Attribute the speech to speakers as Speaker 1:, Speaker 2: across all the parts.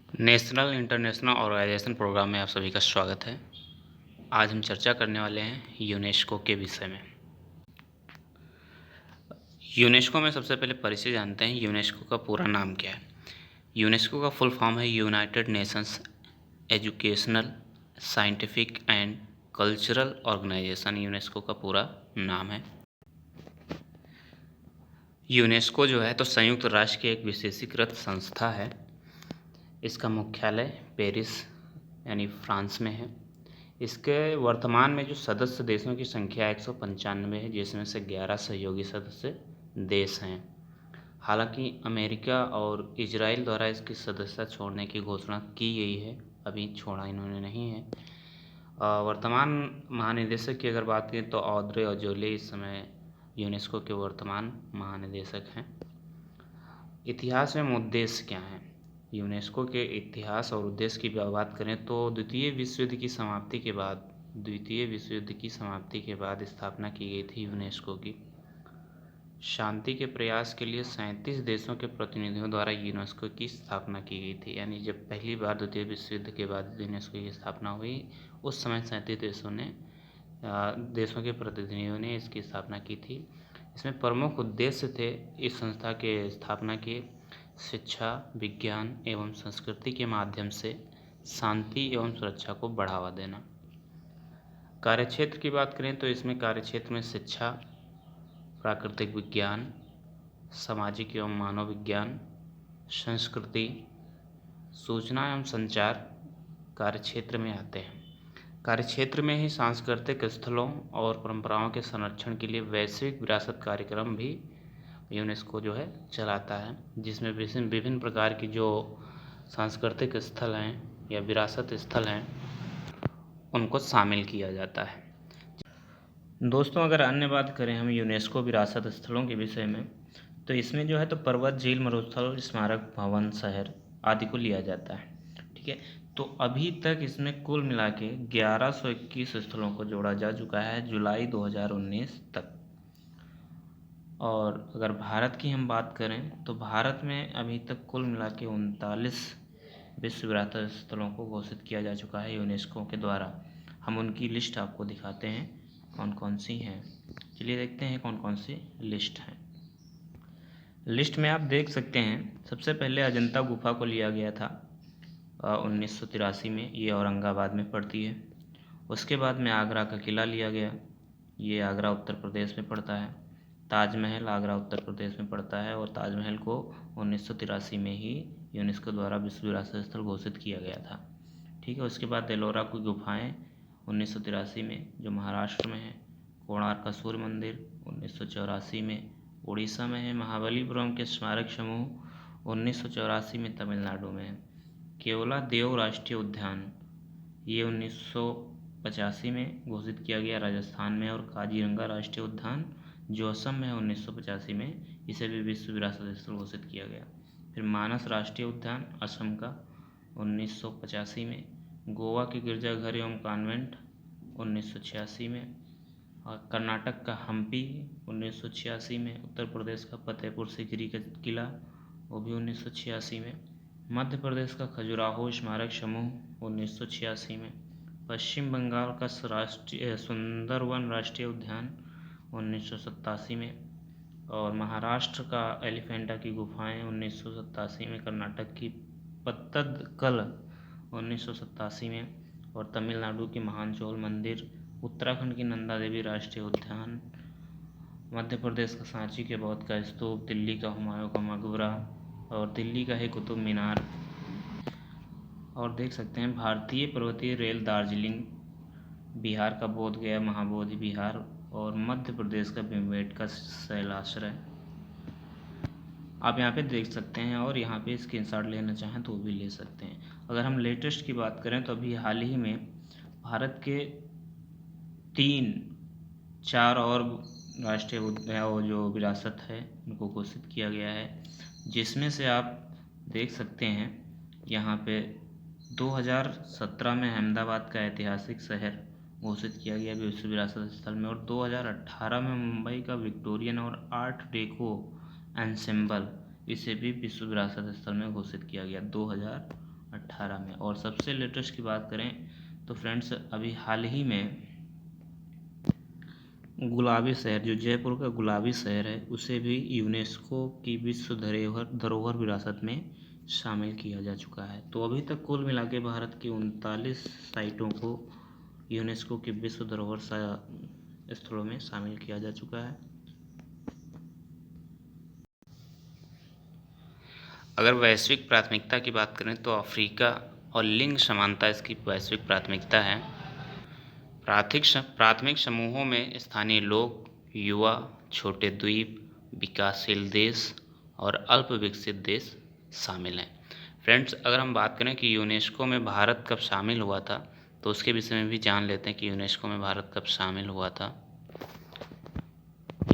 Speaker 1: National international organisation programme में आप सभी का स्वागत है। आज हम चर्चा करने वाले हैं यूनेस्को के विषय में। यूनेस्को में सबसे पहले परिचय जानते हैं। यूनेस्को का पूरा नाम क्या है? यूनेस्को का फुल फॉर्म है United Nations Educational, Scientific and Cultural Organization. UNESCO का पूरा नाम है। यूनेस्को जो है तो संयुक्त राष्ट्र की एक विशेषीकृत संस्था है। इसका मुख्यालय पेरिस यानी फ्रांस में है। इसके वर्तमान में जो सदस्य देशों की संख्या 195 है, जिसमें से 11 सहयोगी सदस्य देश हैं। हालांकि अमेरिका और इजराइल द्वारा इसकी सदस्यता छोड़ने की घोषणा की गई है, अभी छोड़ा इन्होंने नहीं है। वर्तमान महानिदेशक की अगर बात करें तो ऑड्रे अजोले इस समय यूनेस्को के वर्तमान महानिदेशक हैं। इतिहास में उद्देश्य क्या हैं? यूनेस्को के इतिहास और उद्देश्य की बात करें तो द्वितीय विश्व युद्ध की समाप्ति के बाद स्थापना की गई थी यूनेस्को की। शांति के प्रयास के लिए 37 देशों के प्रतिनिधियों द्वारा यूनेस्को की स्थापना की गई थी। यानी जब पहली बार द्वितीय विश्व युद्ध के बाद यूनेस्को की स्थापना हुई, उस समय 37 देशों के प्रतिनिधियों ने इसकी स्थापना की थी। इसमें प्रमुख उद्देश्य थे इस संस्था के स्थापना के शिक्षा, विज्ञान एवं संस्कृति के माध्यम से शांति एवं सुरक्षा को बढ़ावा देना। कार्यक्षेत्र की बात करें तो इसमें कार्यक्षेत्र में शिक्षा, प्राकृतिक विज्ञान, सामाजिक एवं मानव विज्ञान, संस्कृति, सूचना एवं संचार कार्यक्षेत्र में आते हैं। कार्यक्षेत्र में ही सांस्कृतिक स्थलों और परंपराओं के संरक्षण के लिए वैश्विक विरासत कार्यक्रम भी यूनेस्को जो है चलाता है, जिसमें विभिन्न प्रकार की जो सांस्कृतिक स्थल हैं या विरासत स्थल हैं उनको शामिल किया जाता है। दोस्तों, अगर अन्य बात करें हम यूनेस्को विरासत स्थलों के विषय में, तो इसमें जो है तो पर्वत, झील, मरुस्थल, स्मारक, भवन, शहर आदि को लिया जाता है। ठीक है, तो अभी तक इसमें कुल मिला के 1121 स्थलों को जोड़ा जा चुका है जुलाई 2019 तक। और अगर भारत की हम बात करें तो भारत में अभी तक कुल मिला के 39 विश्व विरासत स्थलों को घोषित किया जा चुका है यूनेस्को के द्वारा। हम उनकी लिस्ट आपको दिखाते हैं कौन कौन सी हैं। चलिए देखते हैं कौन कौन सी लिस्ट हैं। लिस्ट में आप देख सकते हैं, सबसे पहले अजंता गुफा को लिया गया था 1983 में, ये औरंगाबाद में पड़ती है। उसके बाद में आगरा का किला लिया गया, ये आगरा उत्तर प्रदेश में पड़ता है। ताजमहल आगरा उत्तर प्रदेश में पड़ता है और ताजमहल को 1983 में ही यूनेस्को द्वारा विश्व विरासत स्थल घोषित किया गया था। ठीक है, उसके बाद एलोरा की गुफाएं 1983 में जो महाराष्ट्र में है। कोणार्क का सूर्य मंदिर 1984 में उड़ीसा में है। महाबलीपुरम के स्मारक समूह 1984 में तमिलनाडु में है। केवला देव राष्ट्रीय उद्यान ये 1985 में घोषित किया गया राजस्थान में। और काजीरंगा राष्ट्रीय उद्यान जो असम में है 1985 में, इसे भी विश्व विरासत स्थल घोषित किया गया। फिर मानस राष्ट्रीय उद्यान असम का 1985 में। गोवा के गिरजाघर एवं कॉन्वेंट 1986 में। और कर्नाटक का हम्पी 1986 में। उत्तर प्रदेश का फतेहपुर सीकरी का किला वो भी 1986 में। मध्य प्रदेश का खजुराहो स्मारक समूह 1986 में। पश्चिम बंगाल का राष्ट्रीय सुंदरवन राष्ट्रीय उद्यान 1987 में। और महाराष्ट्र का एलिफेंटा की गुफाएं 1987 में। कर्नाटक की पत्तदकल 1987 में। और तमिलनाडु की महानचोल मंदिर, उत्तराखंड की नंदा देवी राष्ट्रीय उद्यान, मध्य प्रदेश का सांची के बौद्ध का स्तूप, दिल्ली का हुमायूं का मकबरा और दिल्ली का है कुतुब मीनार। और देख सकते हैं भारतीय पर्वतीय रेल दार्जिलिंग, बिहार का बोध गया महाबोधि विहार और मध्य प्रदेश का भीमबेटका शैलाश्रय आप यहाँ पे देख सकते हैं। और यहाँ पे स्क्रीनशॉट लेना चाहें तो वो भी ले सकते हैं। अगर हम लेटेस्ट की बात करें तो अभी हाल ही में भारत के 4 और राष्ट्रीय उद्यान जो विरासत है उनको घोषित किया गया है, जिसमें से आप देख सकते हैं यहाँ पे 2017 में अहमदाबाद का ऐतिहासिक शहर घोषित किया गया विश्व विरासत स्थल में। और 2018 में मुंबई का विक्टोरियन और आर्ट डेको एंसेंबल, इसे भी विश्व विरासत स्थल में घोषित किया गया 2018 18 में। और सबसे लेटेस्ट की बात करें तो फ्रेंड्स अभी हाल ही में गुलाबी शहर, जो जयपुर का गुलाबी शहर है, उसे भी यूनेस्को की विश्व धरोहर विरासत में शामिल किया जा चुका है। तो अभी तक कुल मिला के भारत की 39 साइटों को यूनेस्को की विश्व धरोहर स्थलों में शामिल किया जा चुका है। अगर वैश्विक प्राथमिकता की बात करें तो अफ्रीका और लिंग समानता इसकी वैश्विक प्राथमिकता है। प्राथमिक समूहों में स्थानीय लोग, युवा, छोटे द्वीप, विकासशील देश और अल्प विकसित देश शामिल हैं। फ्रेंड्स, अगर हम बात करें कि यूनेस्को में भारत कब शामिल हुआ था, तो उसके विषय में भी जान लेते हैं कि यूनेस्को में भारत कब शामिल हुआ था।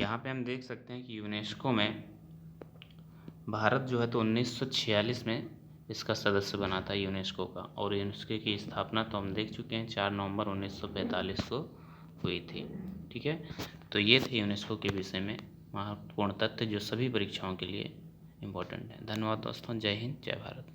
Speaker 1: यहाँ पे हम देख सकते हैं कि यूनेस्को में भारत जो है तो 1946 में इसका सदस्य बना था यूनेस्को का। और यूनेस्को की स्थापना तो हम देख चुके हैं 4 नवंबर 1945 को हुई थी। ठीक है, तो ये थे यूनेस्को के विषय में महत्वपूर्ण तथ्य जो सभी परीक्षाओं के लिए इम्पोर्टेंट है। धन्यवाद दोस्तों, जय हिंद, जय भारत।